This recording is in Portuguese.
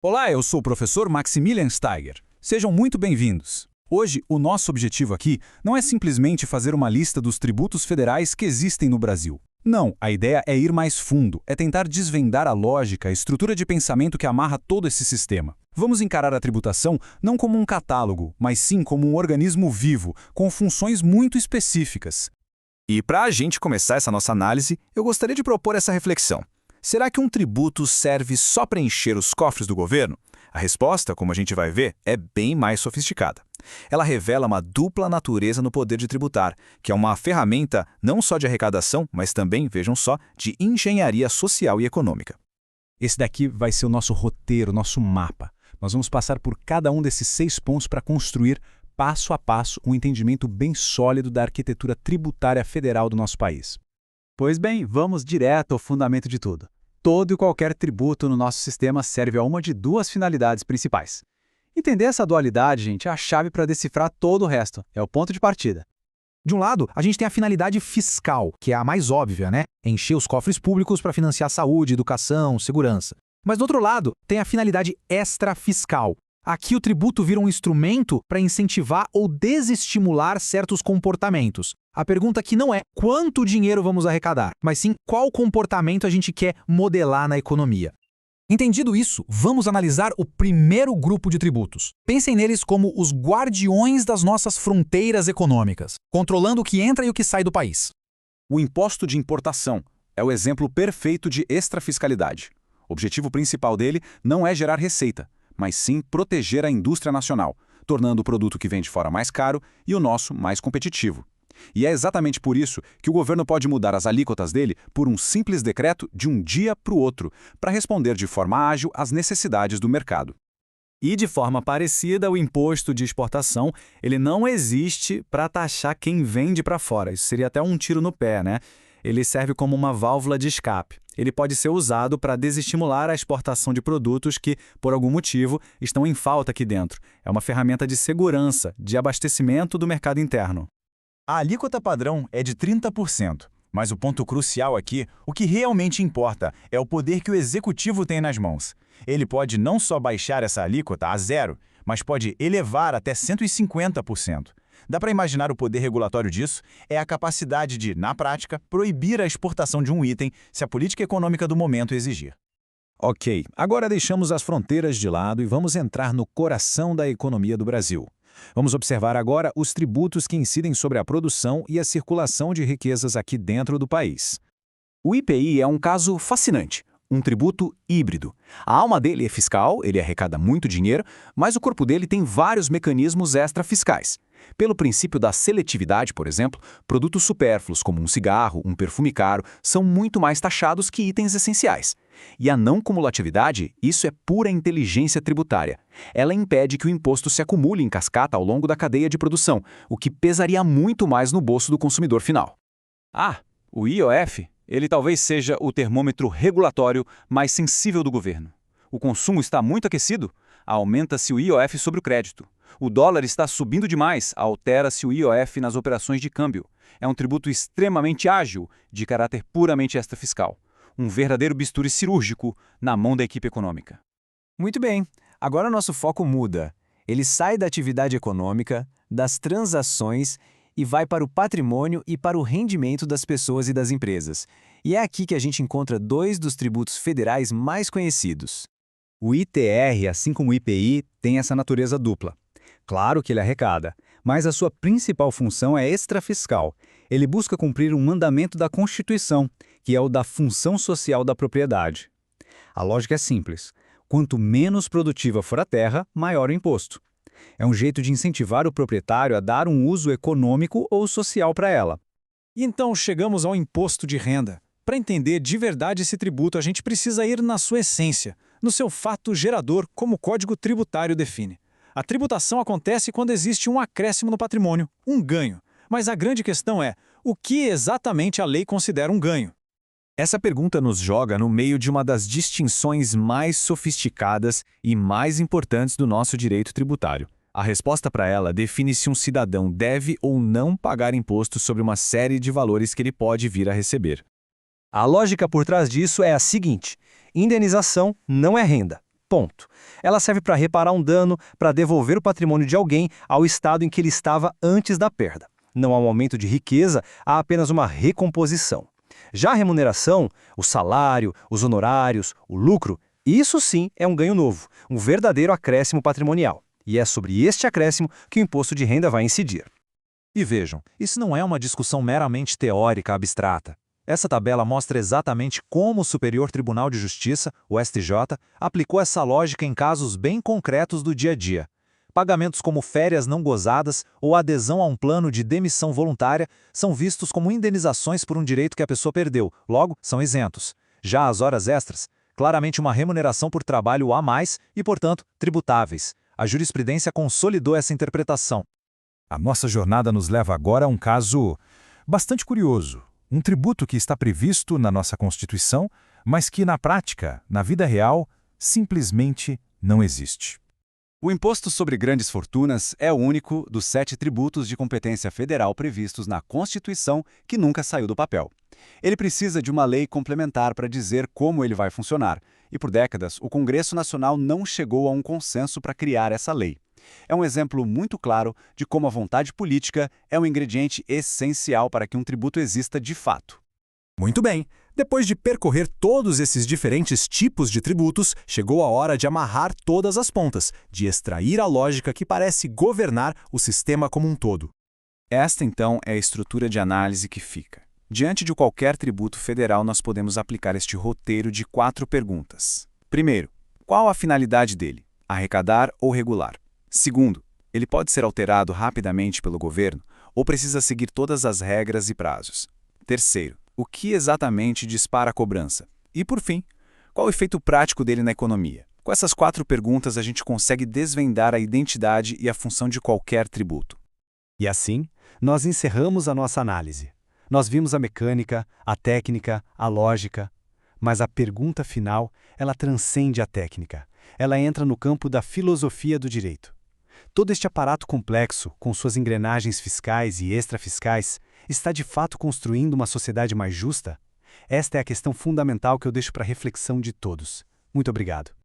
Olá, eu sou o professor Maximilian Steiger. Sejam muito bem-vindos. Hoje, o nosso objetivo aqui não é simplesmente fazer uma lista dos tributos federais que existem no Brasil. Não, a ideia é ir mais fundo, é tentar desvendar a lógica, a estrutura de pensamento que amarra todo esse sistema. Vamos encarar a tributação não como um catálogo, mas sim como um organismo vivo, com funções muito específicas. E para a gente começar essa nossa análise, eu gostaria de propor essa reflexão. Será que um tributo serve só para encher os cofres do governo? A resposta, como a gente vai ver, é bem mais sofisticada. Ela revela uma dupla natureza no poder de tributar, que é uma ferramenta não só de arrecadação, mas também, vejam só, de engenharia social e econômica. Esse daqui vai ser o nosso roteiro, nosso mapa. Nós vamos passar por cada um desses 6 pontos para construir, passo a passo, um entendimento bem sólido da arquitetura tributária federal do nosso país. Pois bem, vamos direto ao fundamento de tudo. Todo e qualquer tributo no nosso sistema serve a uma de duas finalidades principais. Entender essa dualidade, gente, é a chave para decifrar todo o resto. É o ponto de partida. De um lado, a gente tem a finalidade fiscal, que é a mais óbvia, né? Encher os cofres públicos para financiar saúde, educação, segurança. Mas do outro lado, tem a finalidade extrafiscal. Aqui o tributo vira um instrumento para incentivar ou desestimular certos comportamentos. A pergunta aqui não é quanto dinheiro vamos arrecadar, mas sim qual comportamento a gente quer modelar na economia. Entendido isso, vamos analisar o primeiro grupo de tributos. Pensem neles como os guardiões das nossas fronteiras econômicas, controlando o que entra e o que sai do país. O imposto de importação é o exemplo perfeito de extrafiscalidade. O objetivo principal dele não é gerar receita, mas sim proteger a indústria nacional, tornando o produto que vem de fora mais caro e o nosso mais competitivo. E é exatamente por isso que o governo pode mudar as alíquotas dele por um simples decreto de um dia para o outro, para responder de forma ágil às necessidades do mercado. E de forma parecida, o imposto de exportação, ele não existe para taxar quem vende para fora. Isso seria até um tiro no pé, né? Ele serve como uma válvula de escape. Ele pode ser usado para desestimular a exportação de produtos que, por algum motivo, estão em falta aqui dentro. É uma ferramenta de segurança, de abastecimento do mercado interno. A alíquota padrão é de 30%, mas o ponto crucial aqui, o que realmente importa, é o poder que o executivo tem nas mãos. Ele pode não só baixar essa alíquota a zero, mas pode elevar até 150%. Dá para imaginar o poder regulatório disso? É a capacidade de, na prática, proibir a exportação de um item se a política econômica do momento exigir. Ok, agora deixamos as fronteiras de lado e vamos entrar no coração da economia do Brasil. Vamos observar agora os tributos que incidem sobre a produção e a circulação de riquezas aqui dentro do país. O IPI é um caso fascinante, um tributo híbrido. A alma dele é fiscal, ele arrecada muito dinheiro, mas o corpo dele tem vários mecanismos extrafiscais. Pelo princípio da seletividade, por exemplo, produtos supérfluos como um cigarro, um perfume caro, são muito mais taxados que itens essenciais. E a não cumulatividade, isso é pura inteligência tributária. Ela impede que o imposto se acumule em cascata ao longo da cadeia de produção, o que pesaria muito mais no bolso do consumidor final. O IOF, ele talvez seja o termômetro regulatório mais sensível do governo. O consumo está muito aquecido? Aumenta-se o IOF sobre o crédito. O dólar está subindo demais, altera-se o IOF nas operações de câmbio. É um tributo extremamente ágil, de caráter puramente extrafiscal. Um verdadeiro bisturi cirúrgico na mão da equipe econômica. Muito bem, agora nosso foco muda. Ele sai da atividade econômica, das transações e vai para o patrimônio e para o rendimento das pessoas e das empresas. E é aqui que a gente encontra dois dos tributos federais mais conhecidos. O ITR, assim como o IPI, tem essa natureza dupla. Claro que ele arrecada, mas a sua principal função é extrafiscal. Ele busca cumprir um mandamento da Constituição, que é o da função social da propriedade. A lógica é simples. Quanto menos produtiva for a terra, maior o imposto. É um jeito de incentivar o proprietário a dar um uso econômico ou social para ela. E então chegamos ao imposto de renda. Para entender de verdade esse tributo, a gente precisa ir na sua essência, no seu fato gerador, como o Código Tributário define. A tributação acontece quando existe um acréscimo no patrimônio, um ganho. Mas a grande questão é, o que exatamente a lei considera um ganho? Essa pergunta nos joga no meio de uma das distinções mais sofisticadas e mais importantes do nosso direito tributário. A resposta para ela define se um cidadão deve ou não pagar imposto sobre uma série de valores que ele pode vir a receber. A lógica por trás disso é a seguinte: indenização não é renda. Ponto. Ela serve para reparar um dano, para devolver o patrimônio de alguém ao estado em que ele estava antes da perda. Não há um aumento de riqueza, há apenas uma recomposição. Já a remuneração, o salário, os honorários, o lucro, isso sim é um ganho novo, um verdadeiro acréscimo patrimonial. E é sobre este acréscimo que o imposto de renda vai incidir. E vejam, isso não é uma discussão meramente teórica abstrata. Essa tabela mostra exatamente como o Superior Tribunal de Justiça, o STJ, aplicou essa lógica em casos bem concretos do dia a dia. Pagamentos como férias não gozadas ou adesão a um plano de demissão voluntária são vistos como indenizações por um direito que a pessoa perdeu, logo, são isentos. Já as horas extras, claramente uma remuneração por trabalho a mais e, portanto, tributáveis. A jurisprudência consolidou essa interpretação. A nossa jornada nos leva agora a um caso bastante curioso. Um tributo que está previsto na nossa Constituição, mas que na prática, na vida real, simplesmente não existe. O Imposto sobre Grandes Fortunas é o único dos 7 tributos de competência federal previstos na Constituição que nunca saiu do papel. Ele precisa de uma lei complementar para dizer como ele vai funcionar, e por décadas o Congresso Nacional não chegou a um consenso para criar essa lei. É um exemplo muito claro de como a vontade política é um ingrediente essencial para que um tributo exista de fato. Muito bem, depois de percorrer todos esses diferentes tipos de tributos, chegou a hora de amarrar todas as pontas, de extrair a lógica que parece governar o sistema como um todo. Esta, então, é a estrutura de análise que fica. Diante de qualquer tributo federal, nós podemos aplicar este roteiro de 4 perguntas. Primeiro, qual a finalidade dele? Arrecadar ou regular? Segundo, ele pode ser alterado rapidamente pelo governo ou precisa seguir todas as regras e prazos? Terceiro, o que exatamente dispara a cobrança? E, por fim, qual o efeito prático dele na economia? Com essas 4 perguntas, a gente consegue desvendar a identidade e a função de qualquer tributo. E assim, nós encerramos a nossa análise. Nós vimos a mecânica, a técnica, a lógica, mas a pergunta final, ela transcende a técnica. Ela entra no campo da filosofia do direito. Todo este aparato complexo, com suas engrenagens fiscais e extrafiscais, está de fato construindo uma sociedade mais justa? Esta é a questão fundamental que eu deixo para a reflexão de todos. Muito obrigado.